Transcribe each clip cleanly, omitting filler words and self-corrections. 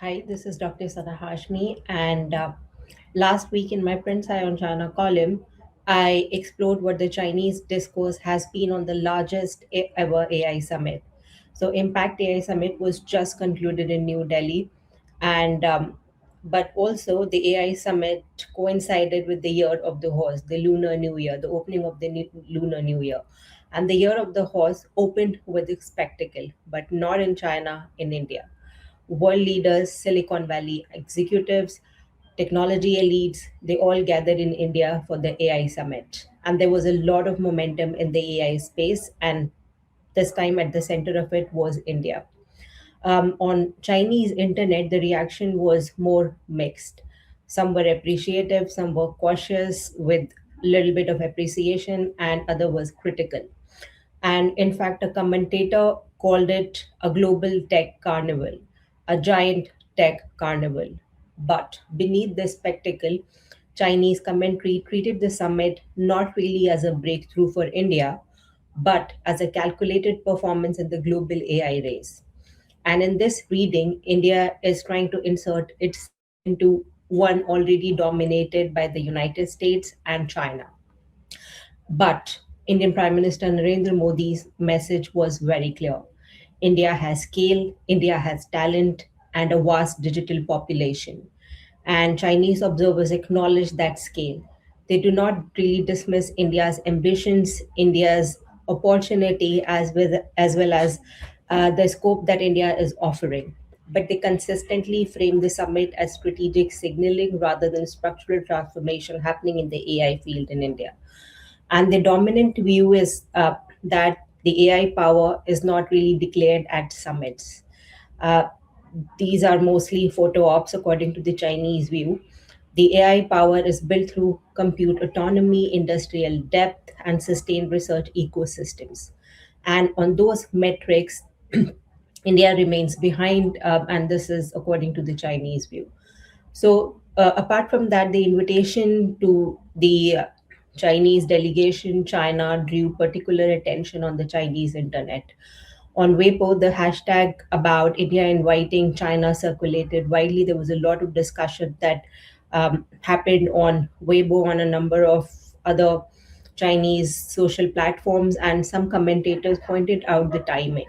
Hi, this is Dr. Sana Hashmi, and last week in my Print on China column, I explored what the Chinese discourse has been on the largest ever AI summit. So, Impact AI Summit was just concluded in New Delhi, and but also the AI Summit coincided with the Year of the Horse, the Lunar New Year, the opening of the Lunar New Year. And the Year of the Horse opened with a spectacle, but not in China, in India. World leaders, Silicon Valley executives, technology elites, they all gathered in India for the AI summit. And there was a lot of momentum in the AI space. And this time at the center of it was India. On Chinese internet, the reaction was more mixed. Some were appreciative, some were cautious with a little bit of appreciation, and other was critical. And in fact, a commentator called it a global tech carnival, a giant tech carnival. But beneath this spectacle, Chinese commentary treated the summit not really as a breakthrough for India, but as a calculated performance in the global AI race. And in this reading, India is trying to insert itself into one already dominated by the United States and China. But Indian Prime Minister Narendra Modi's message was very clear. India has scale, India has talent, and a vast digital population. And Chinese observers acknowledge that scale. They do not really dismiss India's ambitions, India's opportunity, as well as the scope that India is offering. But they consistently frame the summit as strategic signaling rather than structural transformation happening in the AI field in India. And the dominant view is that the AI power is not really declared at summits. Uh, these are mostly photo ops, according to the Chinese view. The AI power is built through compute autonomy, industrial depth, and sustained research ecosystems. And on those metrics, India remains behind, and this is according to the Chinese view. So, apart from that, the invitation to the Chinese delegation, China drew particular attention on the Chinese internet. On Weibo, the hashtag about India inviting China circulated widely. There was a lot of discussion that happened on Weibo, on a number of other Chinese social platforms, and some commentators pointed out the timing.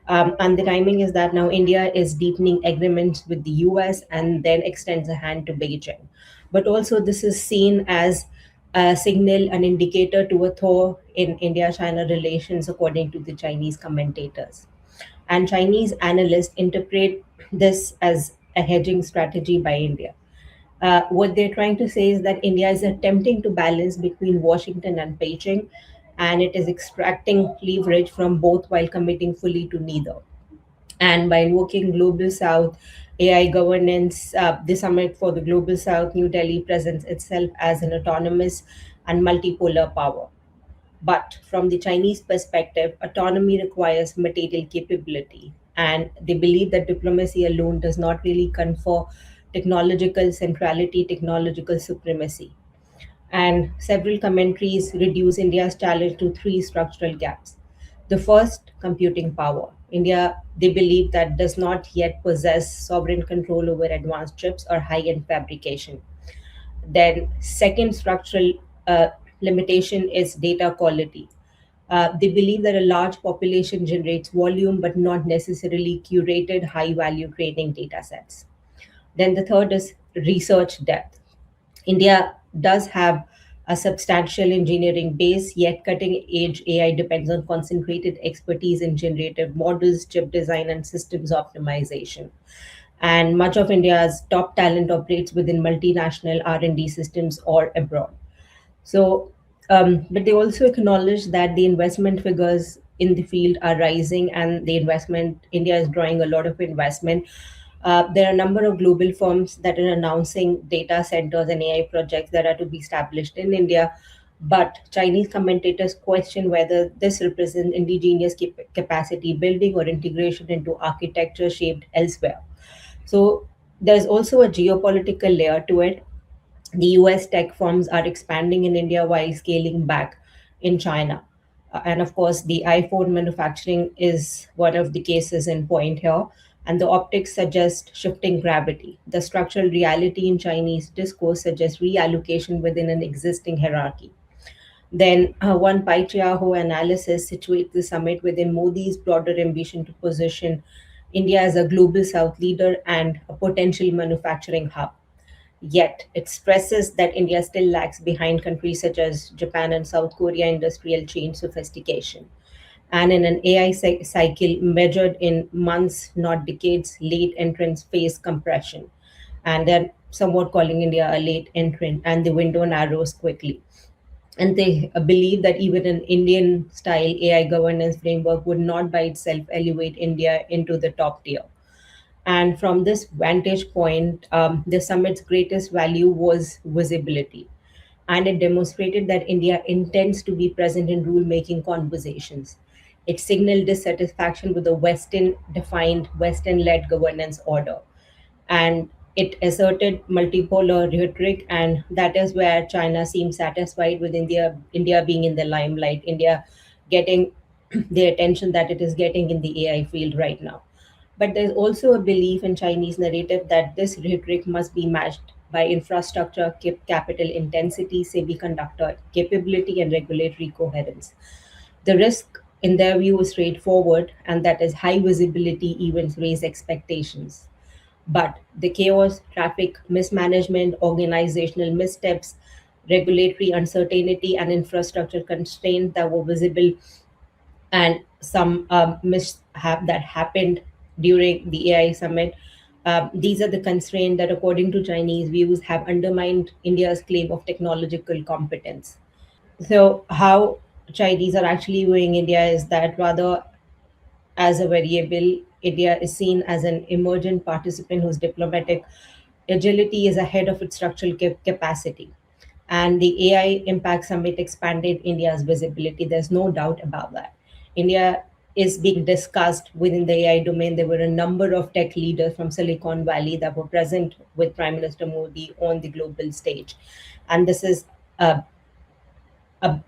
And the timing is that now India is deepening agreements with the US and then extends a hand to Beijing. But also, this is seen as a signal, an indicator to a thaw in India China relations, according to the Chinese commentators. And Chinese analysts interpret this as a hedging strategy by India. What they're trying to say is that India is attempting to balance between Washington and Beijing, and it is extracting leverage from both while committing fully to neither. And by invoking Global South AI governance, the Summit for the Global South, New Delhi presents itself as an autonomous and multipolar power. But from the Chinese perspective, autonomy requires material capability. And they believe that diplomacy alone does not really confer technological centrality, technological supremacy. And several commentaries reduce India's challenge to three structural gaps. The first, computing power. India, they believe, that does not yet possess sovereign control over advanced chips or high end fabrication. Then, second structural limitation is data quality. They believe that a large population generates volume but not necessarily curated high value training data sets. Then the third is research depth. India does have a substantial engineering base, yet cutting edge AI depends on concentrated expertise in generative models, chip design, and systems optimization. And much of India's top talent operates within multinational R&D systems or abroad. So, but they also acknowledge that the investment figures in the field are rising, and the investment, India is drawing a lot of investment. There are a number of global firms that are announcing data centers and AI projects that are to be established in India. But Chinese commentators question whether this represents indigenous capacity building or integration into architecture shaped elsewhere. So there's also a geopolitical layer to it. The US tech firms are expanding in India while scaling back in China. And of course, the iPhone manufacturing is one of the cases in point here. and the optics suggest shifting gravity. The structural reality in Chinese discourse suggests reallocation within an existing hierarchy. Then, one Paitiaho analysis situates the summit within Modi's broader ambition to position India as a global South leader and a potential manufacturing hub. Yet, it stresses that India still lags behind countries such as Japan and South Korea industrial chain sophistication. And in an AI cycle measured in months, not decades, late entrants face compression. And they're somewhat calling India a late entrant, and the window narrows quickly. And they believe that even an Indian style AI governance framework would not by itself elevate India into the top tier. And from this vantage point, the summit's greatest value was visibility. And it demonstrated that India intends to be present in rule making conversations. It signaled dissatisfaction with the Western defined, Western led governance order. And it asserted multipolar rhetoric, and that is where China seems satisfied with India being in the limelight, India getting the attention that it is getting in the AI field right now. But there's also a belief in Chinese narrative that this rhetoric must be matched by infrastructure, capital intensity, semiconductor capability, and regulatory coherence. The risk, in their view, is straightforward, and that is high visibility events raise expectations. But the chaos, traffic mismanagement, organizational missteps, regulatory uncertainty, and infrastructure constraints that were visible, and some mishap that happened during the AI summit. These are the constraints that, according to Chinese views, have undermined India's claim of technological competence. So, how Chinese are actually viewing India is that rather as a variable, India is seen as an emergent participant whose diplomatic agility is ahead of its structural capacity. And the AI Impact Summit expanded India's visibility. There's no doubt about that. India is being discussed within the AI domain. There were a number of tech leaders from Silicon Valley that were present with Prime Minister Modi on the global stage. And this is a a,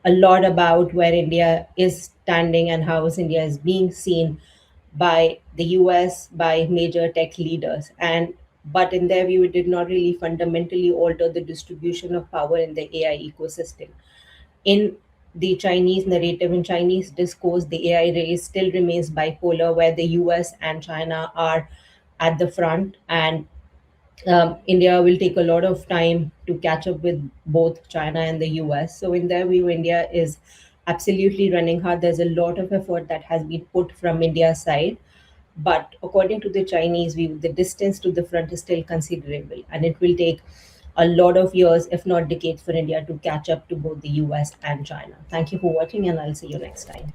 a lot about where India is standing and how India is being seen by the US, by major tech leaders. And but in their view, it did not really fundamentally alter the distribution of power in the AI ecosystem. In the Chinese narrative, in Chinese discourse, the AI race still remains bipolar, where the US and China are at the front, and India will take a lot of time to catch up with both China and the US. So, in their view, India is absolutely running hard. There's a lot of effort that has been put from India's side. But according to the Chinese view, the distance to the front is still considerable, and it will take a lot of years, if not decades, for India to catch up to both the US and China. Thank you for watching, and I'll see you next time.